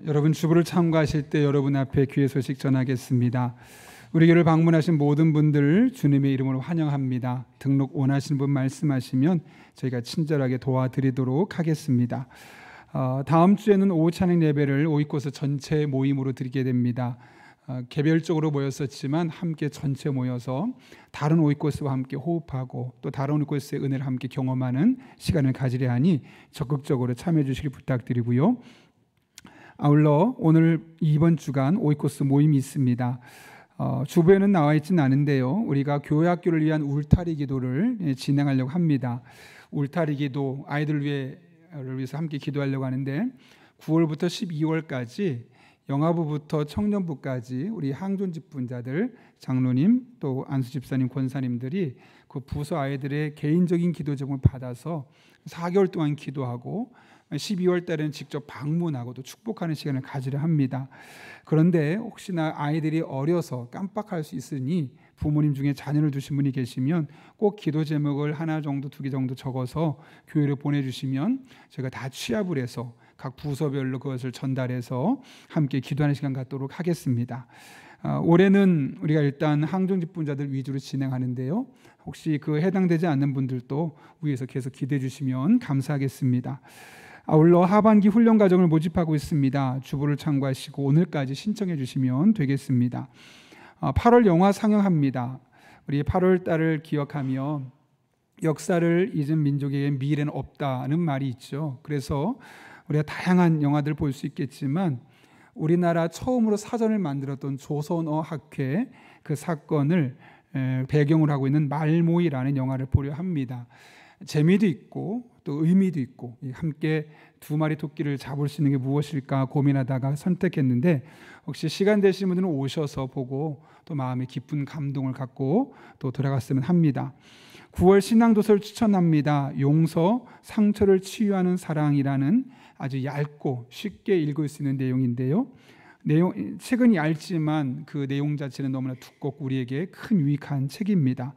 여러분 주부를 참고하실 때 여러분 앞에 귀의 소식 전하겠습니다. 우리 교회를 방문하신 모든 분들 주님의 이름으로 환영합니다. 등록 원하시는 분 말씀하시면 저희가 친절하게 도와드리도록 하겠습니다. 다음 주에는 오후 찬양 예배를 오이코스 전체 모임으로 드리게 됩니다. 개별적으로 모였었지만 함께 전체 모여서 다른 오이코스와 함께 호흡하고 또 다른 오이코스의 은혜를 함께 경험하는 시간을 가지려 하니 적극적으로 참여해 주시길 부탁드리고요. 아울러 오늘 이번 주간 오이코스 모임이 있습니다. 주보에는 나와 있지는 않은데요. 우리가 교회 학교를 위한 울타리 기도를 진행하려고 합니다. 울타리 기도 아이들을 위해서 함께 기도하려고 하는데 9월부터 12월까지 영아부부터 청년부까지 우리 항존 집분자들, 장로님 또 안수 집사님, 권사님들이 그 부서 아이들의 개인적인 기도 제목을 받아서 4개월 동안 기도하고 12월 달에는 직접 방문하고 또 축복하는 시간을 가지려 합니다. 그런데 혹시나 아이들이 어려서 깜빡할 수 있으니 부모님 중에 자녀를 두신 분이 계시면 꼭 기도 제목을 하나 정도, 2개 정도 적어서 교회로 보내주시면 저희가 다 취합을 해서 각 부서별로 그것을 전달해서 함께 기도하는 시간 갖도록 하겠습니다. 올해는 우리가 일단 항존 집분자들 위주로 진행하는데요. 혹시 그 해당되지 않는 분들도 위에서 계속 기대해 주시면 감사하겠습니다. 아울러 하반기 훈련 과정을 모집하고 있습니다. 주보를 참고하시고 오늘까지 신청해 주시면 되겠습니다. 8월 영화 상영합니다. 우리 8월 달을 기억하며 역사를 잊은 민족에게 미래는 없다는 말이 있죠. 그래서 우리가 다양한 영화들을 볼 수 있겠지만 우리나라 처음으로 사전을 만들었던 조선어학회 그 사건을 배경으로 하고 있는 말모이라는 영화를 보려 합니다. 재미도 있고 또 의미도 있고 함께 두 마리 토끼를 잡을 수 있는 게 무엇일까 고민하다가 선택했는데 혹시 시간 되시는 분들은 오셔서 보고 또 마음에 깊은 감동을 갖고 또 돌아갔으면 합니다. 9월 신앙도서를 추천합니다. 용서, 상처를 치유하는 사랑이라는 아주 얇고 쉽게 읽을 수 있는 내용인데요. 책은 얇지만 그 내용 자체는 너무나 두껍고 우리에게 큰 유익한 책입니다.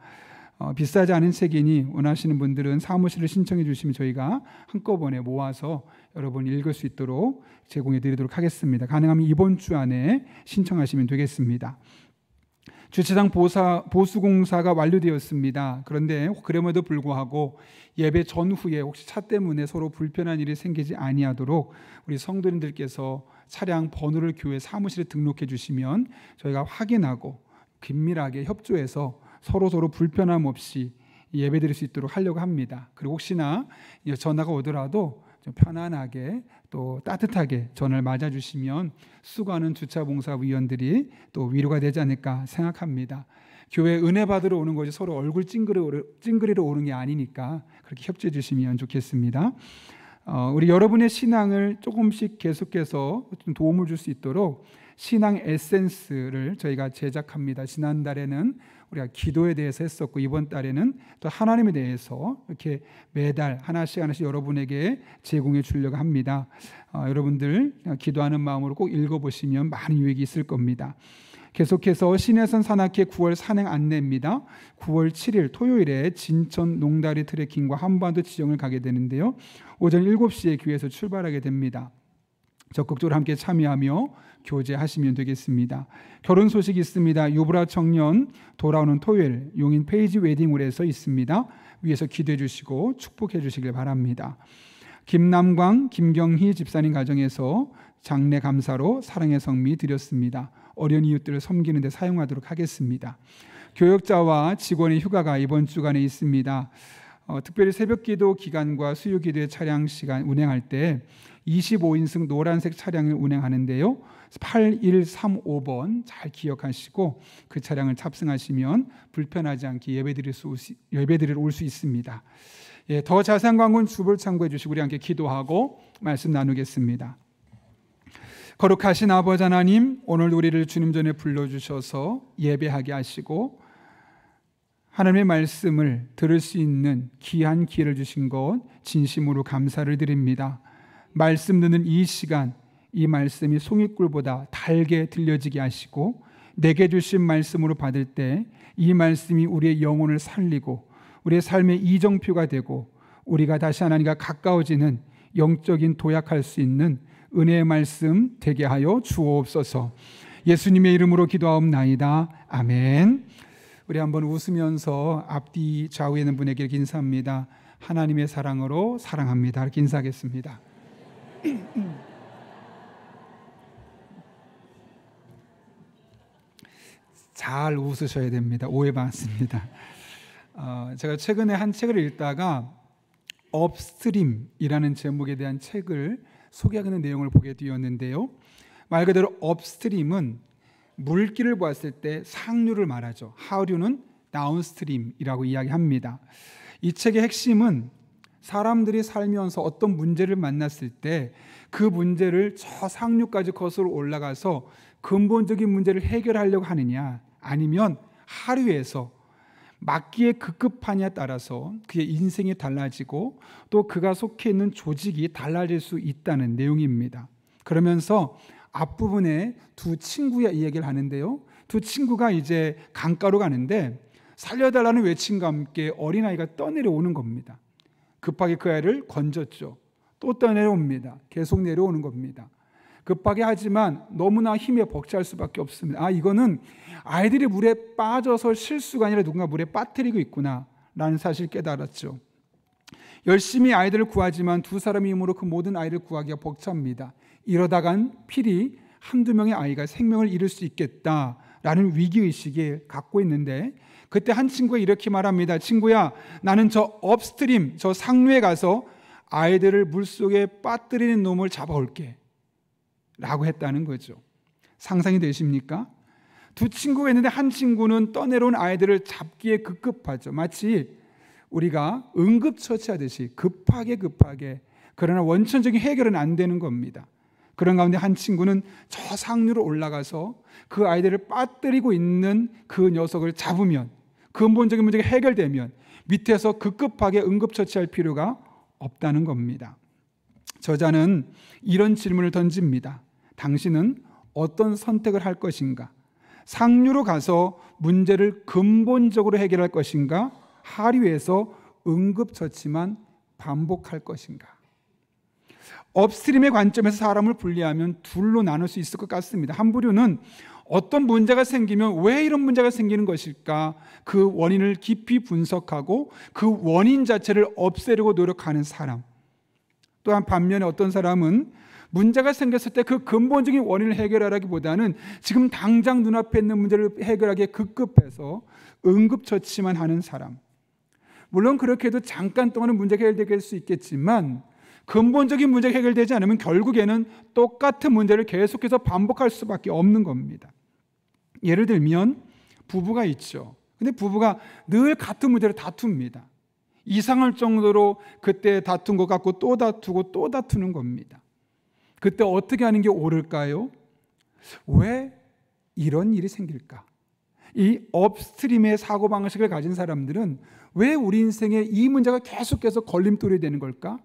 비싸지 않은 책이니 원하시는 분들은 사무실을 신청해 주시면 저희가 한꺼번에 모아서 여러분 읽을 수 있도록 제공해 드리도록 하겠습니다. 가능하면 이번 주 안에 신청하시면 되겠습니다. 주차장 보수공사가 완료되었습니다. 그런데 그럼에도 불구하고 예배 전후에 혹시 차 때문에 서로 불편한 일이 생기지 아니하도록 우리 성도님들께서 차량 번호를 교회 사무실에 등록해 주시면 저희가 확인하고 긴밀하게 협조해서 서로 불편함 없이 예배드릴 수 있도록 하려고 합니다. 그리고 혹시나 전화가 오더라도 좀 편안하게 또 따뜻하게 전화를 맞아주시면 수고하는 주차봉사위원들이 또 위로가 되지 않을까 생각합니다. 교회 은혜 받으러 오는 것이 서로 얼굴 찡그리러 오는 게 아니니까 그렇게 협조해 주시면 좋겠습니다. 우리 여러분의 신앙을 조금씩 계속해서 좀 도움을 줄 수 있도록 신앙 에센스를 저희가 제작합니다. 지난달에는 우리가 기도에 대해서 했었고 이번 달에는 또 하나님에 대해서 이렇게 매달 하나씩 여러분에게 제공해 주려고 합니다. 여러분들 기도하는 마음으로 꼭 읽어보시면 많은 유익이 있을 겁니다. 계속해서 신해선 산악회 9월 산행 안내입니다. 9월 7일 토요일에 진천 농다리 트레킹과 한반도 지정을 가게 되는데요. 오전 7시에 교회에서 출발하게 됩니다. 적극적으로 함께 참여하며 교제하시면 되겠습니다. 결혼 소식이 있습니다. 유브라 청년 돌아오는 토요일 용인 페이지 웨딩홀에서 있습니다. 위에서 기도해 주시고 축복해 주시길 바랍니다. 김남광, 김경희 집사님 가정에서 장례 감사로 사랑의 성미 드렸습니다. 어려운 이웃들을 섬기는 데 사용하도록 하겠습니다. 교역자와 직원의 휴가가 이번 주간에 있습니다. 특별히 새벽기도 기간과 수요기도의 차량 시간 운행할 때 25인승 노란색 차량을 운행하는데요. 8135번 잘 기억하시고 그 차량을 탑승하시면 불편하지 않게 예배드리러 올 수 있습니다. 더 자세한 광고는 주보를 참고해 주시고 우리 함께 기도하고 말씀 나누겠습니다. 거룩하신 아버지 하나님, 오늘 우리를 주님 전에 불러주셔서 예배하게 하시고 하나님의 말씀을 들을 수 있는 귀한 기회를 주신 것 진심으로 감사를 드립니다. 말씀 듣는 이 시간, 이 말씀이 송이꿀보다 달게 들려지게 하시고 내게 주신 말씀으로 받을 때 이 말씀이 우리의 영혼을 살리고 우리의 삶의 이정표가 되고 우리가 다시 하나님과 가까워지는 영적인 도약할 수 있는 은혜의 말씀 되게 하여 주옵소서. 예수님의 이름으로 기도하옵나이다. 아멘. 우리 한번 웃으면서 앞뒤 좌우에 있는 분에게 인사합니다. 하나님의 사랑으로 사랑합니다. 이렇게 인사하겠습니다. 잘 웃으셔야 됩니다. 오해받습니다. 제가 최근에 한 책을 읽다가 업스트림이라는 제목에 대한 책을 소개하는 내용을 보게 되었는데요. 말 그대로 업스트림은 물길을 보았을 때 상류를 말하죠. 하류는 다운스트림이라고 이야기합니다. 이 책의 핵심은 사람들이 살면서 어떤 문제를 만났을 때 그 문제를 저 상류까지 거슬러 올라가서 근본적인 문제를 해결하려고 하느냐, 아니면 하류에서 맞기에 급급하냐에 따라서 그의 인생이 달라지고 또 그가 속해 있는 조직이 달라질 수 있다는 내용입니다. 그러면서 앞부분에 두 친구의 이야기를 하는데요. 두 친구가 이제 강가로 가는데 살려달라는 외침과 함께 어린아이가 떠내려오는 겁니다. 급하게 그 아이를 건졌죠. 또 떠내려옵니다. 계속 내려오는 겁니다. 급하게 하지만 너무나 힘에 벅찰 수밖에 없습니다. 이거는 아이들이 물에 빠져서 실수가 아니라 누군가 물에 빠뜨리고 있구나 라는 사실을 깨달았죠. 열심히 아이들을 구하지만 두 사람의 힘으로 그 모든 아이를 구하기가 벅찹니다. 이러다간 필히 한두 명의 아이가 생명을 잃을 수 있겠다라는 위기의식을 갖고 있는데, 그때 한 친구가 이렇게 말합니다. 친구야, 나는 저 업스트림, 저 상류에 가서 아이들을 물속에 빠뜨리는 놈을 잡아올게 라고 했다는 거죠. 상상이 되십니까? 두 친구가 있는데 한 친구는 떠내려온 아이들을 잡기에 급급하죠. 마치 우리가 응급처치하듯이 급하게, 그러나 원천적인 해결은 안 되는 겁니다. 그런 가운데 한 친구는 저 상류로 올라가서 그 아이들을 빠뜨리고 있는 그 녀석을 잡으면, 근본적인 문제가 해결되면 밑에서 급급하게 응급처치할 필요가 없다는 겁니다. 저자는 이런 질문을 던집니다. 당신은 어떤 선택을 할 것인가? 상류로 가서 문제를 근본적으로 해결할 것인가? 하류에서 응급처치만 반복할 것인가? 업스트림의 관점에서 사람을 분리하면 둘로 나눌 수 있을 것 같습니다. 한 부류는 어떤 문제가 생기면 왜 이런 문제가 생기는 것일까? 그 원인을 깊이 분석하고 그 원인 자체를 없애려고 노력하는 사람. 또한 반면에 어떤 사람은 문제가 생겼을 때 그 근본적인 원인을 해결하기보다는 지금 당장 눈앞에 있는 문제를 해결하기에 급급해서 응급처치만 하는 사람. 물론 그렇게 해도 잠깐 동안은 문제가 해결될 수 있겠지만 근본적인 문제가 해결되지 않으면 결국에는 똑같은 문제를 계속해서 반복할 수밖에 없는 겁니다. 예를 들면 부부가 있죠. 근데 부부가 늘 같은 문제를 다툽니다. 이상할 정도로 그때 다툰 것 같고 또 다투고 또 다투는 겁니다. 그때 어떻게 하는 게 옳을까요? 왜 이런 일이 생길까? 이 업스트림의 사고방식을 가진 사람들은 왜 우리 인생에 이 문제가 계속해서 걸림돌이 되는 걸까?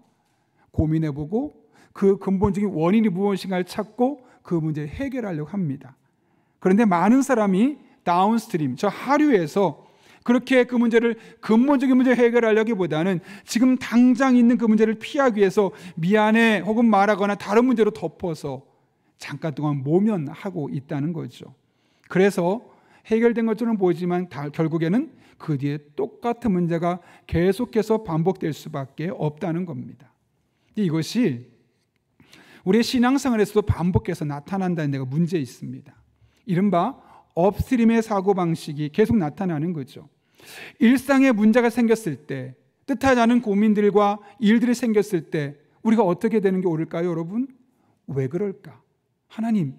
고민해보고 그 근본적인 원인이 무엇인가를 찾고 그 문제를 해결하려고 합니다. 그런데 많은 사람이 다운스트림, 저 하류에서 그렇게 그 문제를 근본적인 문제를 해결하려기보다는 지금 당장 있는 그 문제를 피하기 위해서 미안해 혹은 말하거나 다른 문제로 덮어서 잠깐 동안 모면하고 있다는 거죠. 그래서 해결된 것처럼 보이지만 결국에는 그 뒤에 똑같은 문제가 계속해서 반복될 수밖에 없다는 겁니다. 이것이 우리의 신앙생활에서도 반복해서 나타난다는 데가 문제 있습니다. 이른바 업스트림의 사고방식이 계속 나타나는 거죠. 일상에 문제가 생겼을 때, 뜻하지 않은 고민들과 일들이 생겼을 때 우리가 어떻게 되는 게 옳을까요, 여러분? 왜 그럴까? 하나님,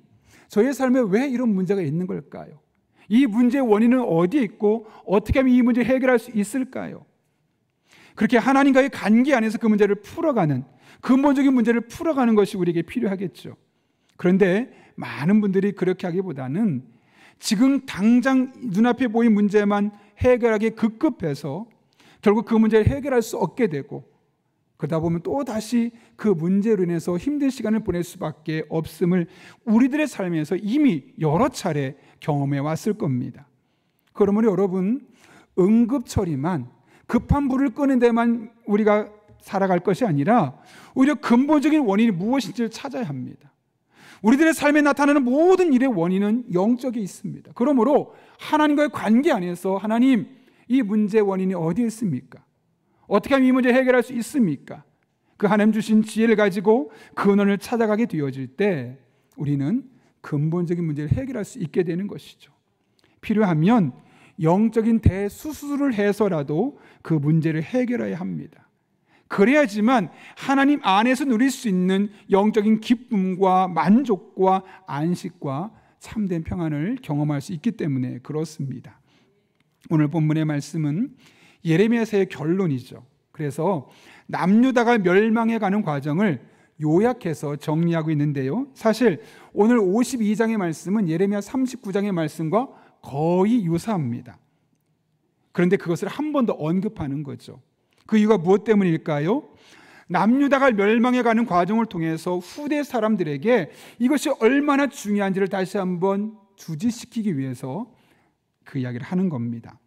저의 삶에 왜 이런 문제가 있는 걸까요? 이 문제의 원인은 어디에 있고 어떻게 하면 이 문제를 해결할 수 있을까요? 그렇게 하나님과의 관계 안에서 그 문제를 풀어가는, 근본적인 문제를 풀어가는 것이 우리에게 필요하겠죠. 그런데 많은 분들이 그렇게 하기보다는 지금 당장 눈앞에 보인 문제만 해결하기 급급해서 결국 그 문제를 해결할 수 없게 되고, 그러다 보면 또 다시 그 문제로 인해서 힘든 시간을 보낼 수밖에 없음을 우리들의 삶에서 이미 여러 차례 경험해 왔을 겁니다. 그러므로 여러분, 응급처리만, 급한 불을 끄는 데만 우리가 살아갈 것이 아니라 오히려 근본적인 원인이 무엇인지를 찾아야 합니다. 우리들의 삶에 나타나는 모든 일의 원인은 영적에 있습니다. 그러므로 하나님과의 관계 안에서 하나님, 이 문제의 원인이 어디에 있습니까? 어떻게 하면 이 문제를 해결할 수 있습니까? 그 하나님 주신 지혜를 가지고 근원을 찾아가게 되어질 때 우리는 근본적인 문제를 해결할 수 있게 되는 것이죠. 필요하면 영적인 대수술을 해서라도 그 문제를 해결해야 합니다. 그래야지만 하나님 안에서 누릴 수 있는 영적인 기쁨과 만족과 안식과 참된 평안을 경험할 수 있기 때문에 그렇습니다. 오늘 본문의 말씀은 예레미야서의 결론이죠. 그래서 남유다가 멸망해가는 과정을 요약해서 정리하고 있는데요, 사실 오늘 52장의 말씀은 예레미야 39장의 말씀과 거의 유사합니다. 그런데 그것을 한 번 더 언급하는 거죠. 그 이유가 무엇 때문일까요? 남유다가 멸망해가는 과정을 통해서 후대 사람들에게 이것이 얼마나 중요한지를 다시 한번 주지시키기 위해서 그 이야기를 하는 겁니다.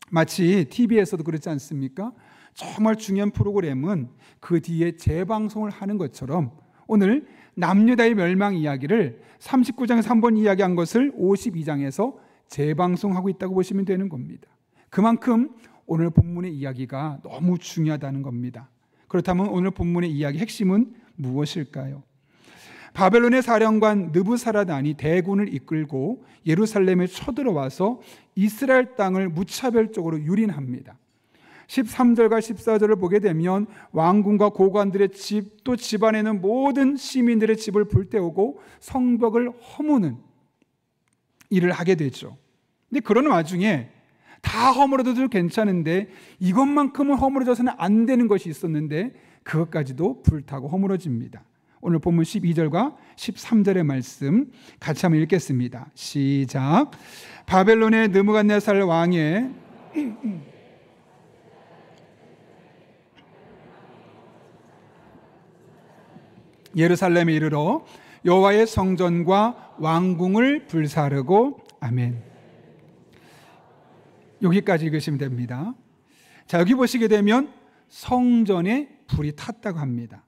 마치 TV에서도 그렇지 않습니까? 정말 중요한 프로그램은 그 뒤에 재방송을 하는 것처럼 오늘 남유다의 멸망 이야기를 39장에서 한 번 이야기한 것을 52장에서 재방송하고 있다고 보시면 되는 겁니다. 그만큼 오늘 본문의 이야기가 너무 중요하다는 겁니다. 그렇다면 오늘 본문의 이야기 핵심은 무엇일까요? 바벨론의 사령관 느부사라단이 대군을 이끌고 예루살렘에 쳐들어와서 이스라엘 땅을 무차별적으로 유린합니다. 13절과 14절을 보게 되면 왕궁과 고관들의 집, 또 집안에는 모든 시민들의 집을 불태우고 성벽을 허무는 일을 하게 되죠. 근데 그런 와중에 다 허물어도 괜찮은데 이것만큼은 허물어져서는 안 되는 것이 있었는데 그것까지도 불타고 허물어집니다. 오늘 본문 12절과 13절의 말씀 같이 한번 읽겠습니다. 시작. 바벨론의 느부갓네살 왕의 예루살렘에 이르러 여호와의 성전과 왕궁을 불사르고, 아멘. 여기까지 읽으시면 됩니다. 자, 여기 보시게 되면 성전에 불이 탔다고 합니다.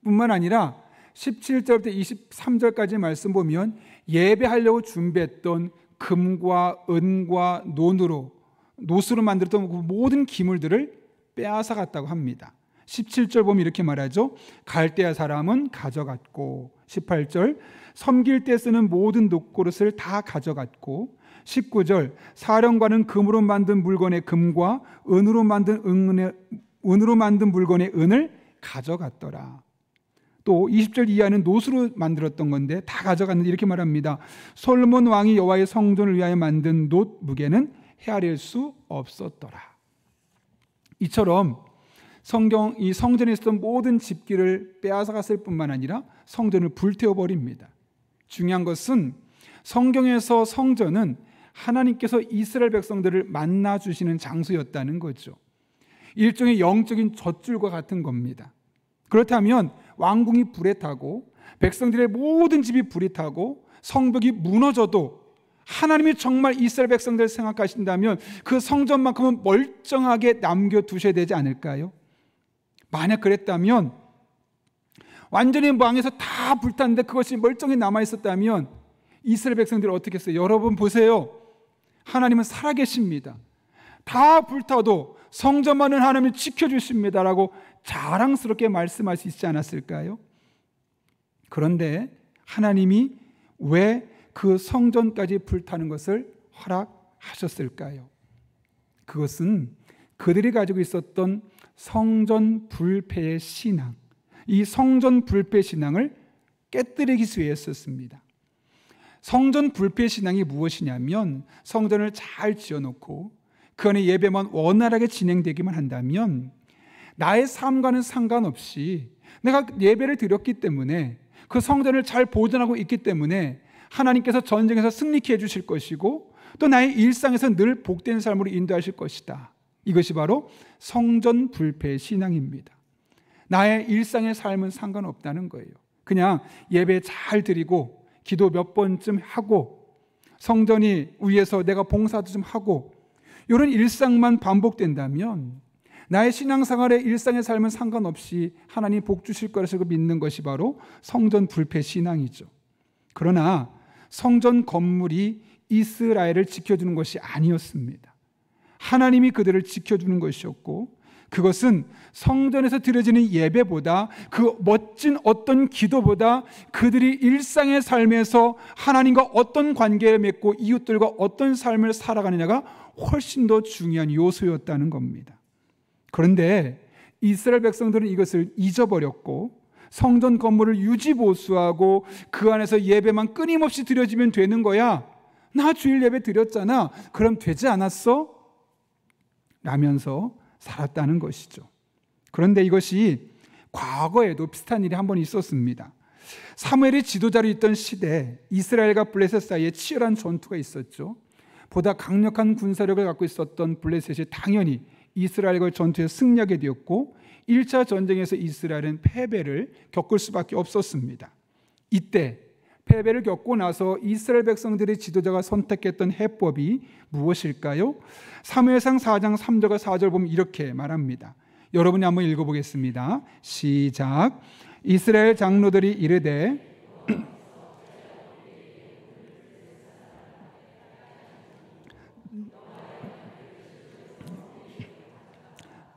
뿐만 아니라 17절부터 23절까지 말씀 보면 예배하려고 준비했던 금과 은과 노수로 만들었던 모든 기물들을 빼앗아 갔다고 합니다. 17절 보면 이렇게 말하죠. 갈대아 사람은 가져갔고, 18절 섬길 때 쓰는 모든 녹그릇을 다 가져갔고, 19절 사령관은 금으로 만든 물건의 금과 은으로 만든 물건의 은을 가져갔더라. 또 20절 이하는 노수로 만들었던 건데 다 가져갔는데 이렇게 말합니다. 솔로몬 왕이 여호와의 성전을 위하여 만든 놋 무게는 헤아릴 수 없었더라. 이처럼 이 성전에 있었던 모든 집기를 빼앗아갔을 뿐만 아니라 성전을 불태워버립니다. 중요한 것은 성경에서 성전은 하나님께서 이스라엘 백성들을 만나주시는 장소였다는 거죠. 일종의 영적인 젖줄과 같은 겁니다. 그렇다면 왕궁이 불에 타고 백성들의 모든 집이 불이 타고 성벽이 무너져도 하나님이 정말 이스라엘 백성들을 생각하신다면 그 성전만큼은 멀쩡하게 남겨두셔야 되지 않을까요? 만약 그랬다면, 완전히 망해서 다 불탔는데 그것이 멀쩡히 남아있었다면 이스라엘 백성들이 어떻게 했어요? 여러분 보세요. 하나님은 살아계십니다. 다 불타도 성전만은 하나님이 지켜주십니다라고 자랑스럽게 말씀할 수 있지 않았을까요? 그런데 하나님이 왜 그 성전까지 불타는 것을 허락하셨을까요? 그것은 그들이 가지고 있었던 성전 불패의 신앙, 이 성전 불패 신앙을 깨뜨리기 위해서였습니다. 성전 불패 신앙이 무엇이냐면, 성전을 잘 지어놓고 그 안에 예배만 원활하게 진행되기만 한다면 나의 삶과는 상관없이 내가 예배를 드렸기 때문에, 그 성전을 잘 보존하고 있기 때문에 하나님께서 전쟁에서 승리케 해주실 것이고 또 나의 일상에서 늘 복된 삶으로 인도하실 것이다. 이것이 바로 성전 불패 신앙입니다. 나의 일상의 삶은 상관없다는 거예요. 그냥 예배 잘 드리고 기도 몇 번쯤 하고 성전이 위에서 내가 봉사도 좀 하고 이런 일상만 반복된다면 나의 신앙생활의 일상의 삶은 상관없이 하나님 복 주실 거라고 믿는 것이 바로 성전 불패 신앙이죠. 그러나 성전 건물이 이스라엘을 지켜주는 것이 아니었습니다. 하나님이 그들을 지켜주는 것이었고, 그것은 성전에서 드려지는 예배보다, 그 멋진 어떤 기도보다 그들이 일상의 삶에서 하나님과 어떤 관계를 맺고 이웃들과 어떤 삶을 살아가느냐가 훨씬 더 중요한 요소였다는 겁니다. 그런데 이스라엘 백성들은 이것을 잊어버렸고, 성전 건물을 유지보수하고 그 안에서 예배만 끊임없이 드려지면 되는 거야. 나 주일 예배 드렸잖아. 그럼 되지 않았어? 라면서 살았다는 것이죠. 그런데 이것이 과거에도 비슷한 일이 한 번 있었습니다. 사무엘이 지도자로 있던 시대, 이스라엘과 블레셋 사이에 치열한 전투가 있었죠. 보다 강력한 군사력을 갖고 있었던 블레셋이 당연히 이스라엘과 전투에 승리하게 되었고, 1차 전쟁에서 이스라엘은 패배를 겪을 수밖에 없었습니다. 이때 패배를 겪고 나서 이스라엘 백성들의 지도자가 선택했던 해법이 무엇일까요? 사무엘상 4장 3절과 4절 보면 이렇게 말합니다. 여러분이 한번 읽어보겠습니다. 시작. 이스라엘 장로들이 이르되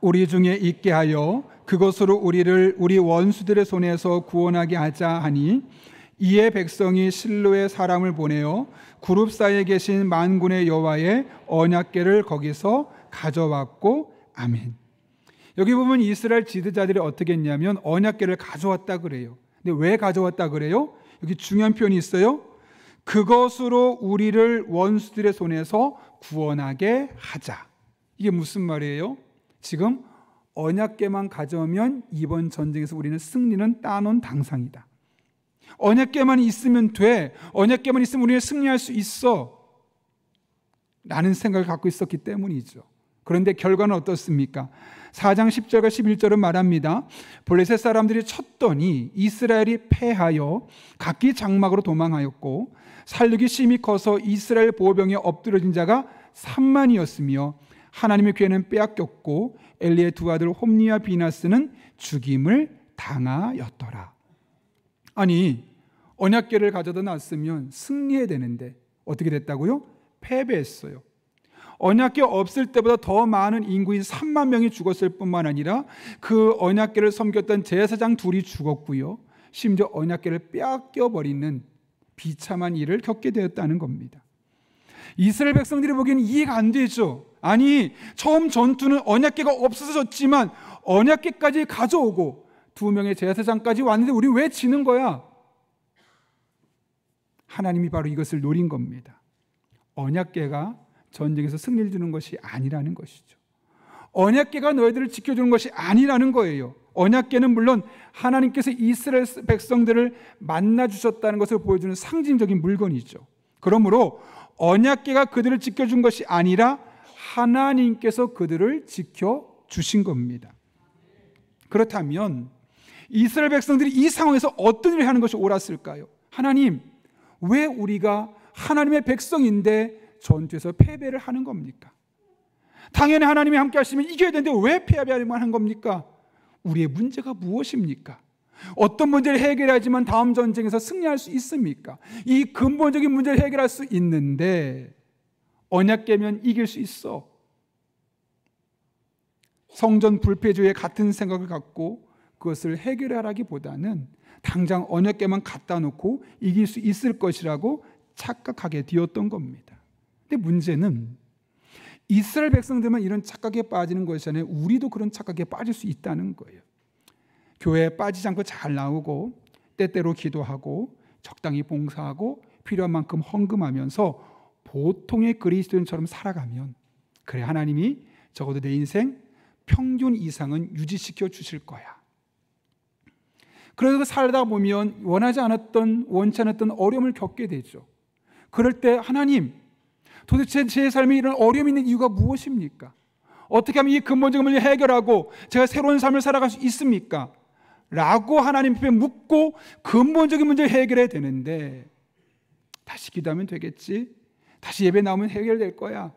우리 중에 있게 하여 그것으로 우리를 우리 원수들의 손에서 구원하게 하자 하니, 이에 백성이 실로의 사람을 보내어 그룹 사이에 계신 만군의 여호와의 언약궤를 거기서 가져왔고. 아멘. 여기 보면 이스라엘 지도자들이 어떻게 했냐면 언약궤를 가져왔다 그래요. 근데 왜 가져왔다 그래요? 여기 중요한 표현이 있어요. 그것으로 우리를 원수들의 손에서 구원하게 하자. 이게 무슨 말이에요? 지금 언약궤만 가져오면 이번 전쟁에서 우리는 승리는 따놓은 당상이다. 언약궤만 있으면 돼. 언약궤만 있으면 우리는 승리할 수 있어. 라는 생각을 갖고 있었기 때문이죠. 그런데 결과는 어떻습니까? 4장 10절과 11절은 말합니다. 블레셋 사람들이 쳤더니 이스라엘이 패하여 각기 장막으로 도망하였고, 살육이 심히 커서 이스라엘 보병에 엎드러진 자가 3만이었으며 하나님의 궤는 빼앗겼고 엘리의 두 아들 홈니와 비나스는 죽임을 당하였더라. 아니, 언약궤를 가져다 놨으면 승리해야 되는데 어떻게 됐다고요? 패배했어요. 언약궤 없을 때보다 더 많은 인구인 3만 명이 죽었을 뿐만 아니라 그 언약궤를 섬겼던 제사장 둘이 죽었고요, 심지어 언약궤를 빼앗겨버리는 비참한 일을 겪게 되었다는 겁니다. 이스라엘 백성들이 보기에는 이해가 안 되죠. 아니, 처음 전투는 언약궤가 없어서 졌지만 언약궤까지 가져오고 2명의 제사장까지 왔는데 우리 왜 지는 거야? 하나님이 바로 이것을 노린 겁니다. 언약궤가 전쟁에서 승리를 주는 것이 아니라는 것이죠. 언약궤가 너희들을 지켜주는 것이 아니라는 거예요. 언약궤는 물론 하나님께서 이스라엘 백성들을 만나주셨다는 것을 보여주는 상징적인 물건이죠. 그러므로 언약궤가 그들을 지켜준 것이 아니라 하나님께서 그들을 지켜주신 겁니다. 그렇다면 이스라엘 백성들이 이 상황에서 어떤 일을 하는 것이 옳았을까요? 하나님, 왜 우리가 하나님의 백성인데 전투에서 패배를 하는 겁니까? 당연히 하나님이 함께 하시면 이겨야 되는데 왜 패배하려만 한 겁니까? 우리의 문제가 무엇입니까? 어떤 문제를 해결하지만 다음 전쟁에서 승리할 수 있습니까? 이 근본적인 문제를 해결할 수 있는데 언약궤면 이길 수 있어. 성전 불패주의 같은 생각을 갖고 그것을 해결하라기보다는 당장 언약궤만 갖다 놓고 이길 수 있을 것이라고 착각하게 되었던 겁니다. 근데 문제는 이스라엘 백성들만 이런 착각에 빠지는 것이 아니라 우리도 그런 착각에 빠질 수 있다는 거예요. 교회에 빠지지 않고 잘 나오고 때때로 기도하고 적당히 봉사하고 필요한 만큼 헌금하면서 보통의 그리스도인처럼 살아가면, 그래, 하나님이 적어도 내 인생 평균 이상은 유지시켜 주실 거야. 그래서 살다 보면 원하지 않았던, 원치 않았던 어려움을 겪게 되죠. 그럴 때 하나님, 도대체 제 삶에 이런 어려움이 있는 이유가 무엇입니까? 어떻게 하면 이 근본적인 문제를 해결하고 제가 새로운 삶을 살아갈 수 있습니까? 라고 하나님 앞에 묻고 근본적인 문제를 해결해야 되는데, 다시 기도하면 되겠지? 다시 예배 나오면 해결될 거야.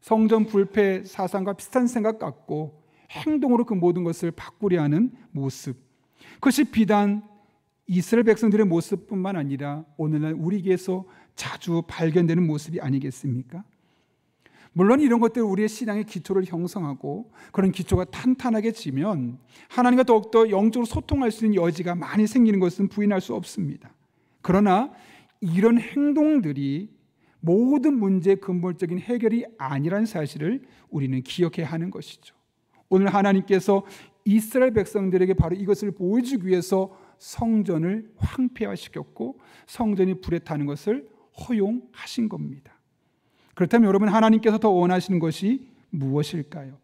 성전 불패 사상과 비슷한 생각 갖고 행동으로 그 모든 것을 바꾸려 하는 모습, 그것이 비단 이스라엘 백성들의 모습뿐만 아니라 오늘날 우리에게서 자주 발견되는 모습이 아니겠습니까? 물론 이런 것들 우리의 신앙의 기초를 형성하고 그런 기초가 탄탄하게 지면 하나님과 더욱더 영적으로 소통할 수 있는 여지가 많이 생기는 것은 부인할 수 없습니다. 그러나 이런 행동들이 모든 문제의 근본적인 해결이 아니라는 사실을 우리는 기억해야 하는 것이죠. 오늘 하나님께서 이스라엘 백성들에게 바로 이것을 보여주기 위해서 성전을 황폐화시켰고 성전이 불에 타는 것을 허용하신 겁니다. 그렇다면 여러분, 하나님께서 더 원하시는 것이 무엇일까요?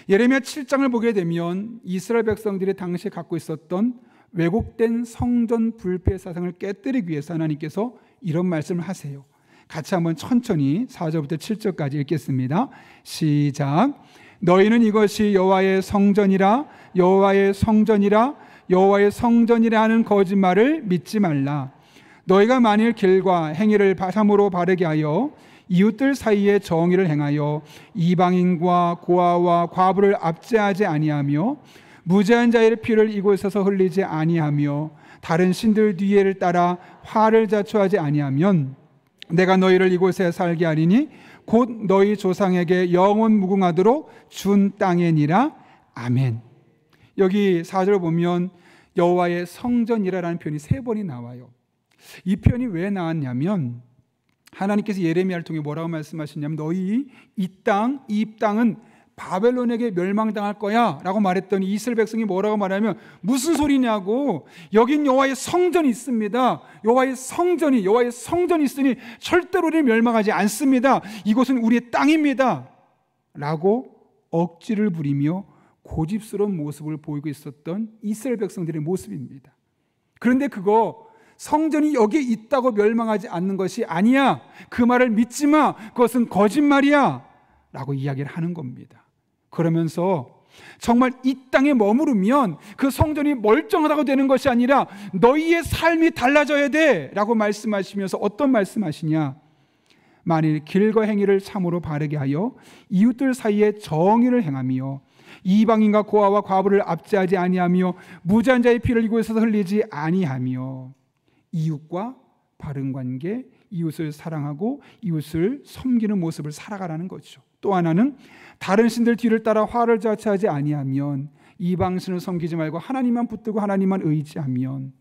예레미야 7장을 보게 되면 이스라엘 백성들이 당시에 갖고 있었던 왜곡된 성전 불패 사상을 깨뜨리기 위해서 하나님께서 이런 말씀을 하세요. 같이 한번 천천히 4절부터 7절까지 읽겠습니다. 시작. 너희는 이것이 여호와의 성전이라 여호와의 성전이라 여호와의 성전이라 하는 거짓말을 믿지 말라. 너희가 만일 길과 행위를 참으로 바르게 하여 이웃들 사이에 정의를 행하여 이방인과 고아와 과부를 압제하지 아니하며 무죄한 자의 피를 이곳에서 흘리지 아니하며 다른 신들 뒤에를 따라 화를 자초하지 아니하면 내가 너희를 이곳에 살게 하리니 곧 너희 조상에게 영원 무궁하도록 준 땅이니라. 아멘. 여기 4절 보면 여호와의 성전이라는 표현이 3번이 나와요. 이 표현이 왜 나왔냐면 하나님께서 예레미야를 통해 뭐라고 말씀하시냐면 너희 이 땅은 바벨론에게 멸망당할 거야 라고 말했더니 이스라엘 백성이 뭐라고 말하면 무슨 소리냐고, 여긴 여호와의 성전이 있습니다. 여호와의 성전이 있으니 절대로 우리는 멸망하지 않습니다. 이곳은 우리의 땅입니다 라고 억지를 부리며 고집스러운 모습을 보이고 있었던 이스라엘 백성들의 모습입니다. 그런데 그거 성전이 여기에 있다고 멸망하지 않는 것이 아니야, 그 말을 믿지 마, 그것은 거짓말이야 라고 이야기를 하는 겁니다. 그러면서 정말 이 땅에 머무르면 그 성전이 멀쩡하다고 되는 것이 아니라 너희의 삶이 달라져야 돼 라고 말씀하시면서 어떤 말씀하시냐, 만일 길과 행위를 참으로 바르게 하여 이웃들 사이에 정의를 행하며 이방인과 고아와 과부를 압제하지 아니하며 무죄한 자의 피를 이곳에서 흘리지 아니하며 이웃과 바른 관계, 이웃을 사랑하고 이웃을 섬기는 모습을 살아가라는 거죠. 또 하나는 다른 신들 뒤를 따라 화를 자초하지 아니하면 이방신을 섬기지 말고 하나님만 붙들고 하나님만 의지하면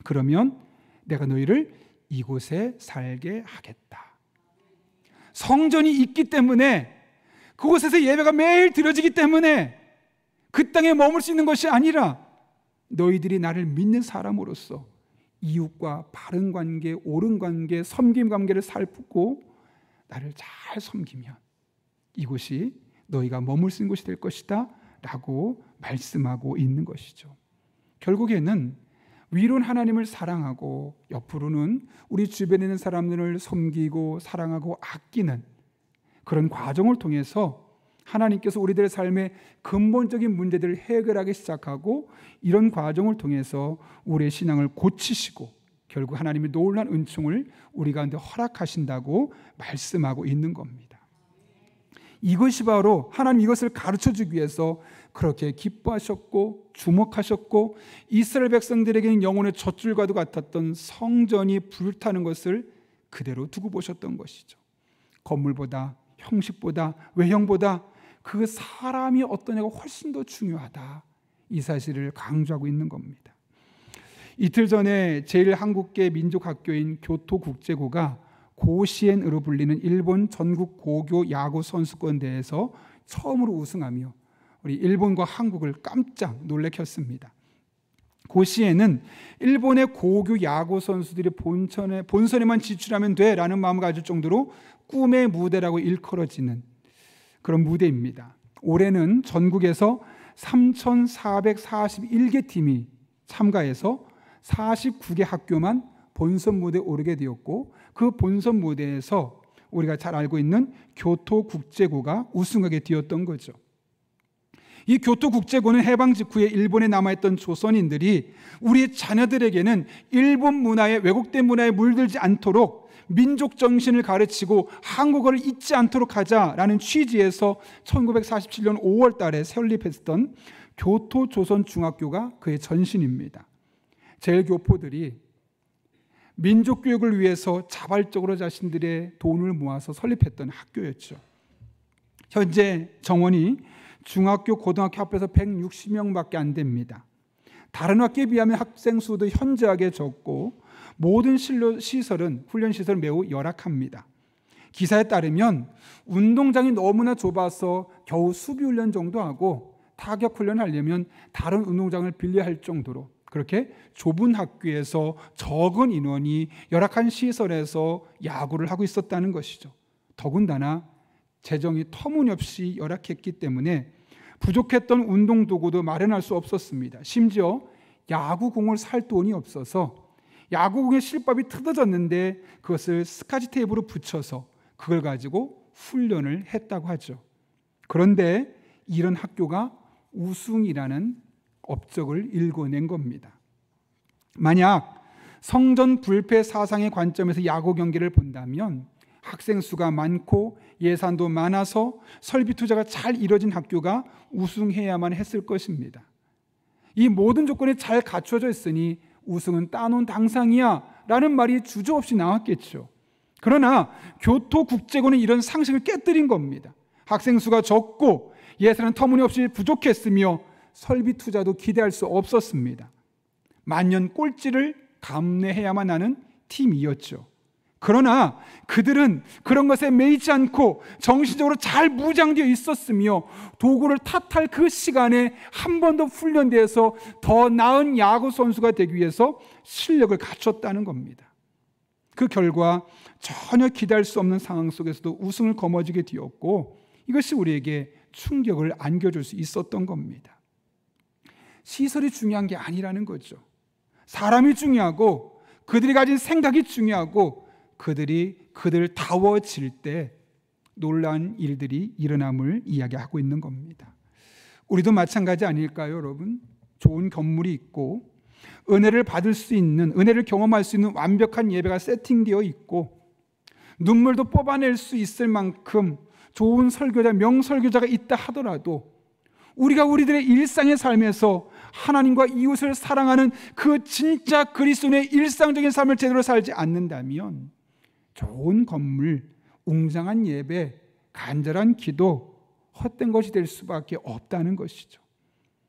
그러면 내가 너희를 이곳에 살게 하겠다. 성전이 있기 때문에, 그곳에서 예배가 매일 드려지기 때문에 그 땅에 머물 수 있는 것이 아니라 너희들이 나를 믿는 사람으로서 이웃과 바른 관계, 옳은 관계, 섬김 관계를 살피고 나를 잘 섬기면 이곳이 너희가 머물 수 있는 곳이 될 것이다 라고 말씀하고 있는 것이죠. 결국에는 위로는 하나님을 사랑하고 옆으로는 우리 주변에 있는 사람들을 섬기고 사랑하고 아끼는 그런 과정을 통해서 하나님께서 우리들의 삶의 근본적인 문제들을 해결하기 시작하고 이런 과정을 통해서 우리의 신앙을 고치시고 결국 하나님의 놀라운 은총을 우리 가운데 허락하신다고 말씀하고 있는 겁니다. 이것이 바로 하나님 이것을 가르쳐주기 위해서 그렇게 기뻐하셨고 주목하셨고 이스라엘 백성들에게는 영혼의 젖줄과도 같았던 성전이 불타는 것을 그대로 두고 보셨던 것이죠. 건물보다 형식보다 외형보다 그 사람이 어떠냐가 훨씬 더 중요하다, 이 사실을 강조하고 있는 겁니다. 이틀 전에 제1한국계 민족학교인 교토국제고가 고시엔으로 불리는 일본 전국 고교 야구 선수권 대회에서 처음으로 우승하며 우리 일본과 한국을 깜짝 놀래켰습니다. 고시엔은 일본의 고교 야구 선수들이 본선에만 진출하면 돼라는 마음을 가질 정도로 꿈의 무대라고 일컬어지는 그런 무대입니다. 올해는 전국에서 3,441개 팀이 참가해서 49개 학교만 본선 무대에 오르게 되었고 그 본선 무대에서 우리가 잘 알고 있는 교토국제고가 우승하게 되었던 거죠. 이 교토국제고는 해방 직후에 일본에 남아있던 조선인들이 우리의 자녀들에게는 일본 문화에 왜곡된 문화에 물들지 않도록 민족 정신을 가르치고 한국어를 잊지 않도록 하자라는 취지에서 1947년 5월 달에 설립했던 교토조선중학교가 그의 전신입니다. 제일교포들이 민족교육을 위해서 자발적으로 자신들의 돈을 모아서 설립했던 학교였죠. 현재 정원이 중학교, 고등학교 합해서 160명밖에 안 됩니다. 다른 학교에 비하면 학생 수도 현저하게 적고 모든 시설은, 훈련시설은 매우 열악합니다. 기사에 따르면 운동장이 너무나 좁아서 겨우 수비훈련 정도 하고 타격훈련을 하려면 다른 운동장을 빌려야 할 정도로 그렇게 좁은 학교에서 적은 인원이 열악한 시설에서 야구를 하고 있었다는 것이죠. 더군다나 재정이 터무니없이 열악했기 때문에 부족했던 운동도구도 마련할 수 없었습니다. 심지어 야구공을 살 돈이 없어서 야구공의 실밥이 뜯어졌는데 그것을 스카치 테이프로 붙여서 그걸 가지고 훈련을 했다고 하죠. 그런데 이런 학교가 우승이라는 업적을 일궈낸 겁니다. 만약 성전 불패 사상의 관점에서 야구 경기를 본다면 학생 수가 많고 예산도 많아서 설비 투자가 잘 이루어진 학교가 우승해야만 했을 것입니다. 이 모든 조건이 잘 갖춰져 있으니 우승은 따놓은 당상이야 라는 말이 주저없이 나왔겠죠. 그러나 교토국제고는 이런 상식을 깨뜨린 겁니다. 학생 수가 적고 예산은 터무니없이 부족했으며 설비 투자도 기대할 수 없었습니다. 만년 꼴찌를 감내해야만 하는 팀이었죠. 그러나 그들은 그런 것에 매이지 않고 정신적으로 잘 무장되어 있었으며 도구를 탓할 그 시간에 한 번 더 훈련돼서 더 나은 야구 선수가 되기 위해서 실력을 갖췄다는 겁니다. 그 결과 전혀 기대할 수 없는 상황 속에서도 우승을 거머쥐게 되었고 이것이 우리에게 충격을 안겨줄 수 있었던 겁니다. 시설이 중요한 게 아니라는 거죠. 사람이 중요하고 그들이 가진 생각이 중요하고 그들다워질 때 놀라운 일들이 일어남을 이야기하고 있는 겁니다. 우리도 마찬가지 아닐까요, 여러분? 좋은 건물이 있고 은혜를 받을 수 있는, 은혜를 경험할 수 있는 완벽한 예배가 세팅되어 있고 눈물도 뽑아낼 수 있을 만큼 좋은 설교자, 명설교자가 있다 하더라도 우리가 우리들의 일상의 삶에서 하나님과 이웃을 사랑하는 그 진짜 그리스도인의 일상적인 삶을 제대로 살지 않는다면 좋은 건물, 웅장한 예배, 간절한 기도, 헛된 것이 될 수밖에 없다는 것이죠.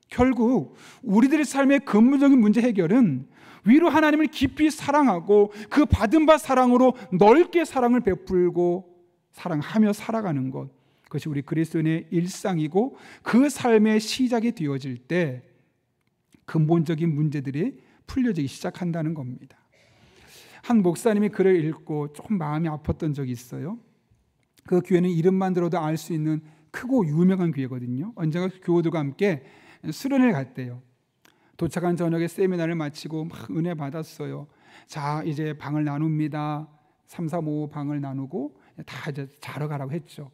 결국 우리들의 삶의 근본적인 문제 해결은 위로 하나님을 깊이 사랑하고 그 받은 바 사랑으로 넓게 사랑을 베풀고 사랑하며 살아가는 것, 그것이 우리 그리스도인의 일상이고 그 삶의 시작이 되어질 때 근본적인 문제들이 풀려지기 시작한다는 겁니다. 한 목사님이 글을 읽고 조금 마음이 아팠던 적이 있어요. 그 교회는 이름만 들어도 알 수 있는 크고 유명한 교회거든요. 언젠가 교우들과 함께 수련을 갔대요. 도착한 저녁에 세미나를 마치고 막 은혜 받았어요. 자, 이제 방을 나눕니다. 3, 4, 5 방을 나누고 다 이제 자러 가라고 했죠.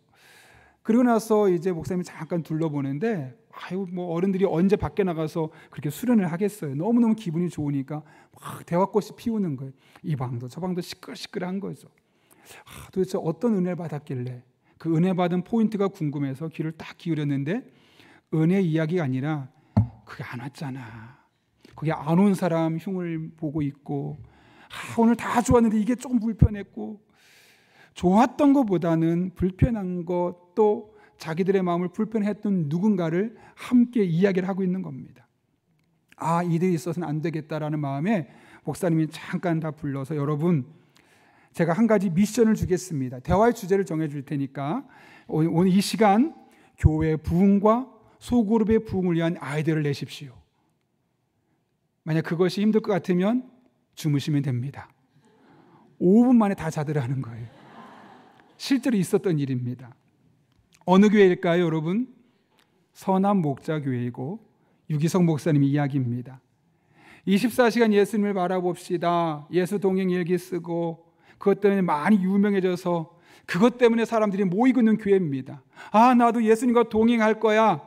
그리고 나서 이제 목사님이 잠깐 둘러보는데 뭐 어른들이 언제 밖에 나가서 그렇게 수련을 하겠어요. 너무너무 기분이 좋으니까 막 대화꽃이 피우는 거예요. 이 방도 저 방도 시끌시끌한 거죠. 도대체 어떤 은혜를 받았길래 그 은혜 받은 포인트가 궁금해서 귀를 딱 기울였는데 은혜 이야기가 아니라 그게 안 왔잖아. 거기 안 온 사람 흉을 보고 있고 오늘 다 좋았는데 이게 조금 불편했고 좋았던 것보다는 불편한 것 또 자기들의 마음을 불편했던 누군가를 함께 이야기를 하고 있는 겁니다. 이들이 있어서는 안 되겠다라는 마음에 목사님이 잠깐 다 불러서 여러분 제가 한 가지 미션을 주겠습니다. 대화의 주제를 정해줄 테니까 오늘 이 시간 교회 부흥과 소그룹의 부흥을 위한 아이디어를 내십시오. 만약 그것이 힘들 것 같으면 주무시면 됩니다. 5분 만에 다 자더라는 거예요. 실제로 있었던 일입니다. 어느 교회일까요, 여러분? 서남 목자교회이고 유기성 목사님의 이야기입니다. 24시간 예수님을 바라봅시다. 예수 동행 일기 쓰고 그것 때문에 많이 유명해져서 그것 때문에 사람들이 모이고 있는 교회입니다. 나도 예수님과 동행할 거야.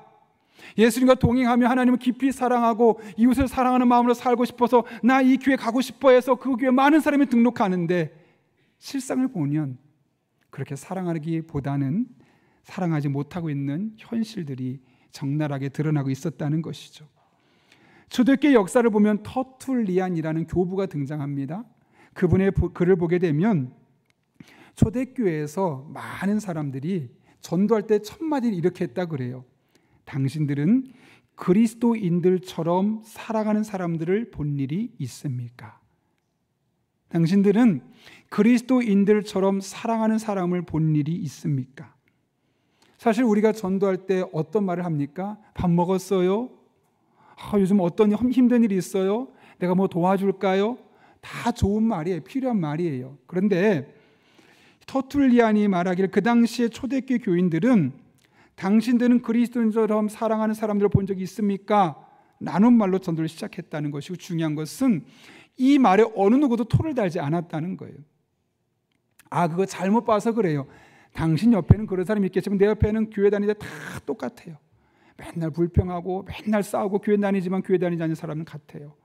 예수님과 동행하며 하나님을 깊이 사랑하고 이웃을 사랑하는 마음으로 살고 싶어서 나 이 교회 가고 싶어 해서 그 교회 많은 사람이 등록하는데 실상을 보면 그렇게 사랑하기보다는 사랑하지 못하고 있는 현실들이 적나라하게 드러나고 있었다는 것이죠. 초대교회 역사를 보면 터툴리안이라는 교부가 등장합니다. 그분의 글을 보게 되면 초대교회에서 많은 사람들이 전도할 때 첫 마디를 이렇게 했다 그래요. 당신들은 그리스도인들처럼 살아가는 사람들을 본 일이 있습니까? 당신들은 그리스도인들처럼 사랑하는 사람을 본 일이 있습니까? 사실 우리가 전도할 때 어떤 말을 합니까? 밥 먹었어요? 요즘 어떤 힘든 일이 있어요? 내가 뭐 도와줄까요? 다 좋은 말이에요. 필요한 말이에요. 그런데 터툴리안이 말하기를 그 당시에 초대교회 교인들은 당신들은 그리스도인처럼 사랑하는 사람들을 본 적이 있습니까? 나눈 말로 전도를 시작했다는 것이고, 중요한 것은 이 말에 어느 누구도 토를 달지 않았다는 거예요. 그거 잘못 봐서 그래요. 당신 옆에는 그런 사람이 있겠지만 내 옆에는 교회 다니는데 다 똑같아요. 맨날 불평하고 맨날 싸우고 교회 다니지만 교회 다니지 않는 사람은 같아요.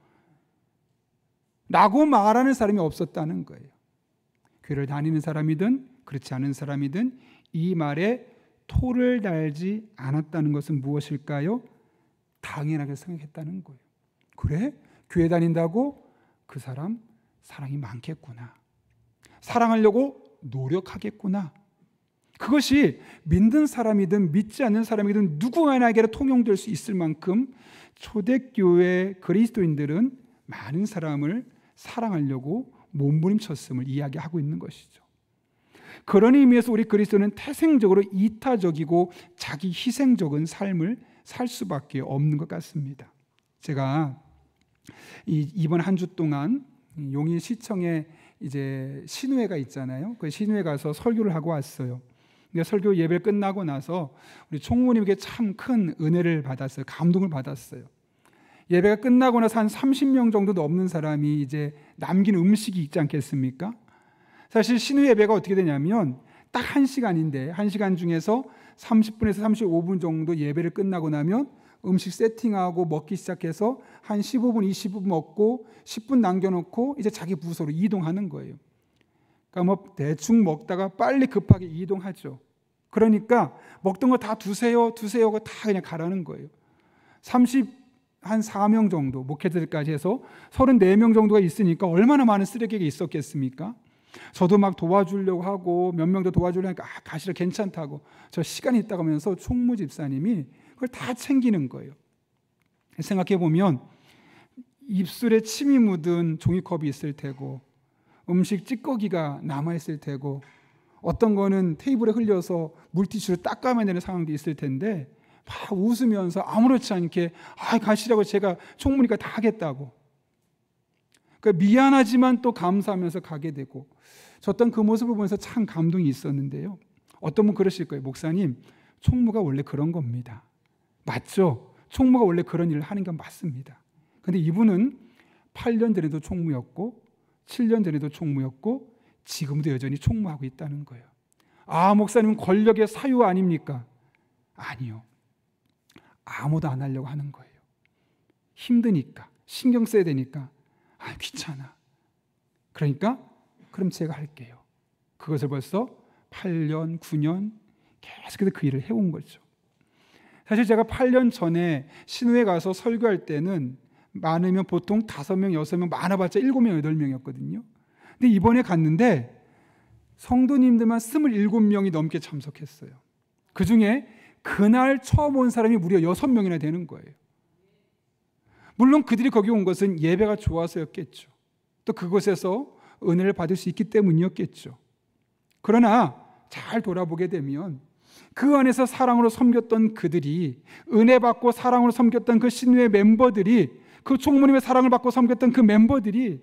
라고 말하는 사람이 없었다는 거예요. 교회를 다니는 사람이든 그렇지 않은 사람이든 이 말에 토를 달지 않았다는 것은 무엇일까요? 당연하게 생각했다는 거예요. 그래? 교회 다닌다고 그 사람 사랑이 많겠구나. 사랑하려고 노력하겠구나. 그것이 믿는 사람이든 믿지 않는 사람이든 누구에게나 통용될 수 있을 만큼 초대교회 그리스도인들은 많은 사람을 사랑하려고 몸부림쳤음을 이야기하고 있는 것이죠. 그런 의미에서 우리 그리스도는 태생적으로 이타적이고 자기 희생적인 삶을 살 수밖에 없는 것 같습니다. 제가 이번 한 주 동안 용인 시청에 이제 신우회가 있잖아요. 그 신우회 가서 설교를 하고 왔어요. 근데 설교 예배 끝나고 나서 우리 총무님에게 참 큰 은혜를 받았어요. 감동을 받았어요. 예배가 끝나고 나서 한 30명 정도 넘는 사람이 이제 남긴 음식이 있지 않겠습니까? 사실 신우 예배가 어떻게 되냐면 딱 1시간인데 1시간 중에서 30분에서 35분 정도 예배를 끝나고 나면 음식 세팅하고 먹기 시작해서 한 15분, 20분 먹고 10분 남겨놓고 이제 자기 부서로 이동하는 거예요. 그러니까 뭐 대충 먹다가 빨리 급하게 이동하죠. 그러니까 먹던 거 다 두세요 하고 다 그냥 가라는 거예요. 한 4명 정도 목회자들까지 해서 34명 정도가 있으니까 얼마나 많은 쓰레기가 있었겠습니까? 저도 막 도와주려고 하고 몇 명 더 도와주려고 하니까 가시라 괜찮다고 저 시간이 있다고 하면서 총무 집사님이 그걸 다 챙기는 거예요. 생각해 보면 입술에 침이 묻은 종이컵이 있을 테고 음식 찌꺼기가 남아있을 테고 어떤 거는 테이블에 흘려서 물티슈로 닦아내야 되는 상황도 있을 텐데 막 웃으면서 아무렇지 않게 가시라고 제가 총무니까 다 하겠다고. 그러니까 미안하지만 또 감사하면서 가게 되고 저던 그 모습을 보면서 참 감동이 있었는데요. 어떤 분 그러실 거예요. 목사님, 총무가 원래 그런 겁니다. 맞죠? 총무가 원래 그런 일을 하는 건 맞습니다. 그런데 이분은 8년 전에도 총무였고 7년 전에도 총무였고 지금도 여전히 총무하고 있다는 거예요. 목사님은 권력의 사유 아닙니까? 아니요. 아무도 안 하려고 하는 거예요. 힘드니까, 신경 써야 되니까 귀찮아. 그러니까 그럼 제가 할게요. 그것을 벌써 8년, 9년 계속해서 그 일을 해온 거죠. 사실 제가 8년 전에 신우에 가서 설교할 때는 많으면 보통 5명, 6명, 많아봤자 7명, 8명이었거든요. 근데 이번에 갔는데 성도님들만 27명이 넘게 참석했어요. 그중에 그날 처음 온 사람이 무려 6명이나 되는 거예요. 물론 그들이 거기 온 것은 예배가 좋아서였겠죠. 또 그곳에서 은혜를 받을 수 있기 때문이었겠죠. 그러나 잘 돌아보게 되면 그 안에서 사랑으로 섬겼던 그들이, 은혜 받고 사랑으로 섬겼던 그 신우의 멤버들이, 그 총무님의 사랑을 받고 섬겼던 그 멤버들이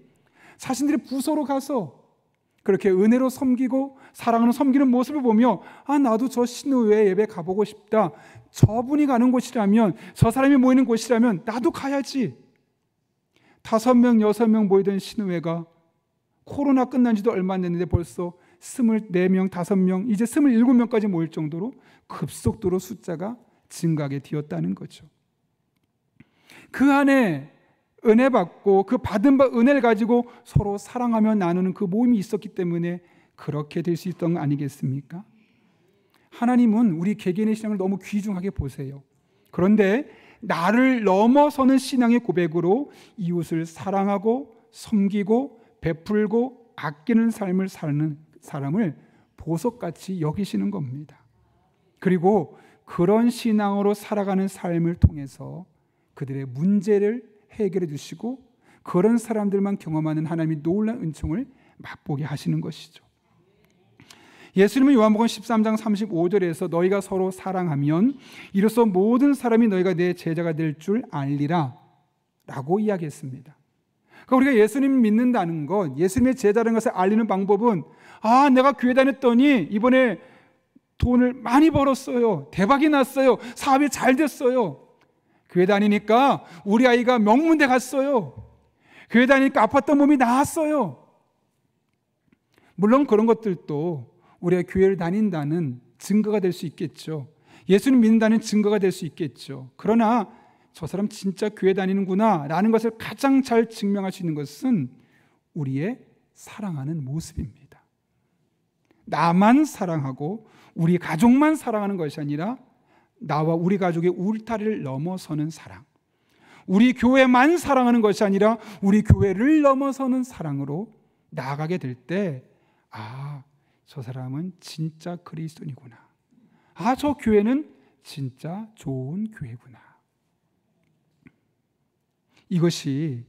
자신들의 부서로 가서 그렇게 은혜로 섬기고 사랑으로 섬기는 모습을 보며 나도 저 신우회 예배 가보고 싶다. 저분이 가는 곳이라면, 저 사람이 모이는 곳이라면 나도 가야지. 5명, 6명 모이던 신우회가 코로나 끝난 지도 얼마 안 됐는데 벌써 24명, 5명, 이제 27명까지 모일 정도로 급속도로 숫자가 증가하게 되었다는 거죠. 그 안에 은혜 받고 그 받은 은혜를 가지고 서로 사랑하며 나누는 그 모임이 있었기 때문에 그렇게 될 수 있던 거 아니겠습니까? 하나님은 우리 개개인의 신앙을 너무 귀중하게 보세요. 그런데 나를 넘어서는 신앙의 고백으로 이웃을 사랑하고 섬기고 베풀고 아끼는 삶을 사는 사람을 보석같이 여기시는 겁니다. 그리고 그런 신앙으로 살아가는 삶을 통해서 그들의 문제를 해결해 주시고 그런 사람들만 경험하는 하나님의 놀라운 은총을 맛보게 하시는 것이죠. 예수님은 요한복음 13장 35절에서 너희가 서로 사랑하면 이로써 모든 사람이 너희가 내 제자가 될 줄 알리라 라고 이야기했습니다. 그러니까 우리가 예수님 믿는다는 것, 예수님의 제자라는 것을 알리는 방법은 내가 교회 다녔더니 이번에 돈을 많이 벌었어요. 대박이 났어요. 사업이 잘 됐어요. 교회 다니니까 우리 아이가 명문대 갔어요. 교회 다니니까 아팠던 몸이 나았어요. 물론 그런 것들도 우리가 교회를 다닌다는 증거가 될 수 있겠죠. 예수님 믿는다는 증거가 될 수 있겠죠. 그러나 저 사람 진짜 교회 다니는구나 라는 것을 가장 잘 증명할 수 있는 것은 우리의 사랑하는 모습입니다. 나만 사랑하고 우리 가족만 사랑하는 것이 아니라 나와 우리 가족의 울타리를 넘어서는 사랑, 우리 교회만 사랑하는 것이 아니라 우리 교회를 넘어서는 사랑으로 나아가게 될 때 저 사람은 진짜 그리스도인이구나. 저 교회는 진짜 좋은 교회구나. 이것이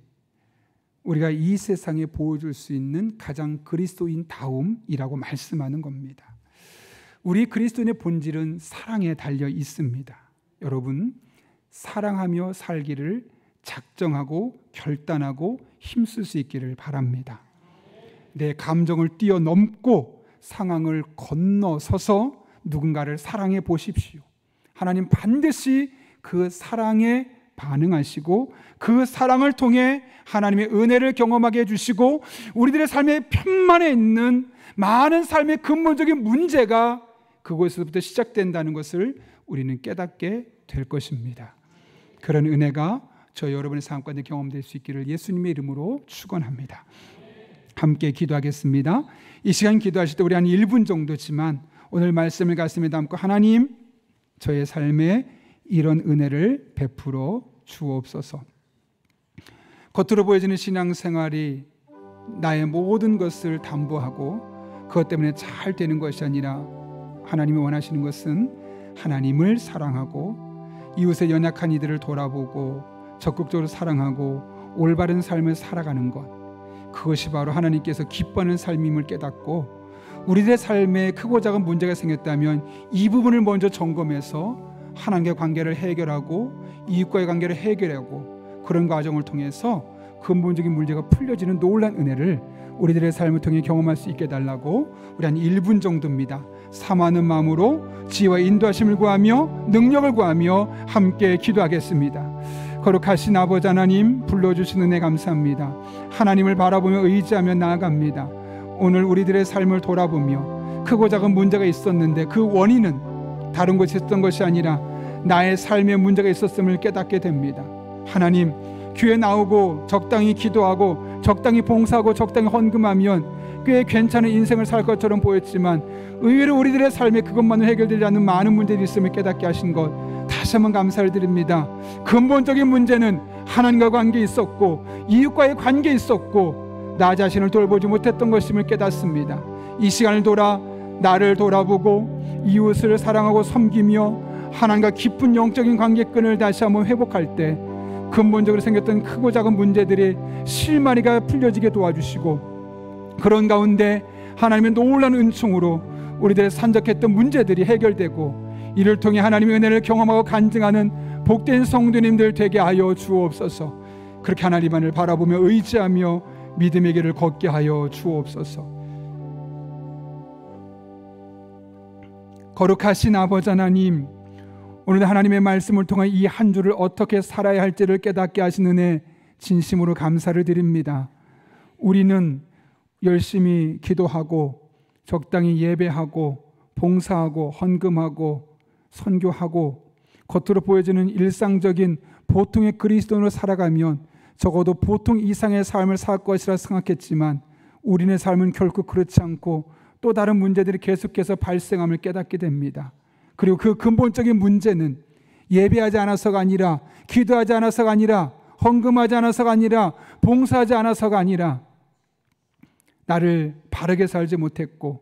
우리가 이 세상에 보여줄 수 있는 가장 그리스도인다움이라고 말씀하는 겁니다. 우리 그리스도인의 본질은 사랑에 달려 있습니다. 여러분, 사랑하며 살기를 작정하고 결단하고 힘쓸 수 있기를 바랍니다. 내 감정을 뛰어넘고 상황을 건너서서 누군가를 사랑해 보십시오. 하나님 반드시 그 사랑에 반응하시고 그 사랑을 통해 하나님의 은혜를 경험하게 해주시고 우리들의 삶의 편만에 있는 많은 삶의 근본적인 문제가 그곳에서부터 시작된다는 것을 우리는 깨닫게 될 것입니다. 그런 은혜가 저 여러분의 삶 가운데 경험될 수 있기를 예수님의 이름으로 축원합니다. 함께 기도하겠습니다. 이 시간 기도하실 때 우리 한 1분 정도지만 오늘 말씀을 가슴에 담고 하나님, 저의 삶에 이런 은혜를 베풀어 주옵소서. 겉으로 보여지는 신앙생활이 나의 모든 것을 담보하고 그것 때문에 잘 되는 것이 아니라 하나님이 원하시는 것은 하나님을 사랑하고 이웃의 연약한 이들을 돌아보고 적극적으로 사랑하고 올바른 삶을 살아가는 것, 그것이 바로 하나님께서 기뻐하는 삶임을 깨닫고 우리들의 삶에 크고 작은 문제가 생겼다면 이 부분을 먼저 점검해서 하나님과의 관계를 해결하고 이웃과의 관계를 해결하고 그런 과정을 통해서 근본적인 문제가 풀려지는 놀라운 은혜를 우리들의 삶을 통해 경험할 수 있게 해달라고 우리 한 1분 정도입니다. 사모하는 마음으로 지혜와 인도하심을 구하며 능력을 구하며 함께 기도하겠습니다. 거룩하신 아버지 하나님, 불러주신 은혜 감사합니다. 하나님을 바라보며 의지하며 나아갑니다. 오늘 우리들의 삶을 돌아보며 크고 작은 문제가 있었는데 그 원인은 다른 곳에 있었던 것이 아니라 나의 삶에 문제가 있었음을 깨닫게 됩니다. 하나님, 교회 나오고 적당히 기도하고 적당히 봉사하고 적당히 헌금하면 꽤 괜찮은 인생을 살 것처럼 보였지만 의외로 우리들의 삶에 그것만으로 해결되지 않는 많은 문제들이 있음을 깨닫게 하신 것 다시 한번 감사를 드립니다. 근본적인 문제는 하나님과 관계에 있었고 이웃과의 관계에 있었고 나 자신을 돌보지 못했던 것임을 깨닫습니다. 이 시간을 돌아 나를 돌아보고 이웃을 사랑하고 섬기며 하나님과 깊은 영적인 관계끈을 다시 한번 회복할 때 근본적으로 생겼던 크고 작은 문제들이 실마리가 풀려지게 도와주시고 그런 가운데 하나님의 놀라운 은총으로 우리들의 산적했던 문제들이 해결되고 이를 통해 하나님의 은혜를 경험하고 간증하는 복된 성도님들 되게 하여 주옵소서. 그렇게 하나님만을 바라보며 의지하며 믿음의 길을 걷게 하여 주옵소서. 거룩하신 아버지 하나님, 오늘 하나님의 말씀을 통해 이 한 주를 어떻게 살아야 할지를 깨닫게 하신 은혜 진심으로 감사를 드립니다. 우리는 열심히 기도하고 적당히 예배하고 봉사하고 헌금하고 선교하고 겉으로 보여지는 일상적인 보통의 그리스도인으로 살아가면 적어도 보통 이상의 삶을 살 것이라 생각했지만 우리의 삶은 결코 그렇지 않고 또 다른 문제들이 계속해서 발생함을 깨닫게 됩니다. 그리고 그 근본적인 문제는 예배하지 않아서가 아니라, 기도하지 않아서가 아니라, 헌금하지 않아서가 아니라, 봉사하지 않아서가 아니라 나를 바르게 살지 못했고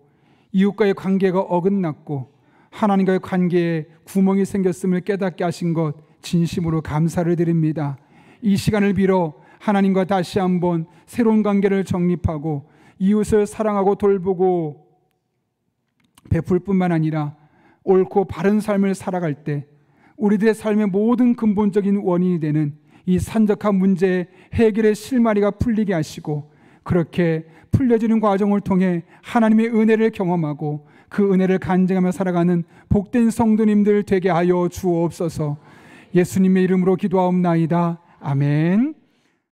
이웃과의 관계가 어긋났고 하나님과의 관계에 구멍이 생겼음을 깨닫게 하신 것 진심으로 감사를 드립니다. 이 시간을 빌어 하나님과 다시 한번 새로운 관계를 정립하고 이웃을 사랑하고 돌보고 베풀 뿐만 아니라 옳고 바른 삶을 살아갈 때 우리들의 삶의 모든 근본적인 원인이 되는 이 산적한 문제의 해결의 실마리가 풀리게 하시고, 그렇게 풀려지는 과정을 통해 하나님의 은혜를 경험하고 그 은혜를 간증하며 살아가는 복된 성도님들 되게 하여 주옵소서. 예수님의 이름으로 기도하옵나이다. 아멘.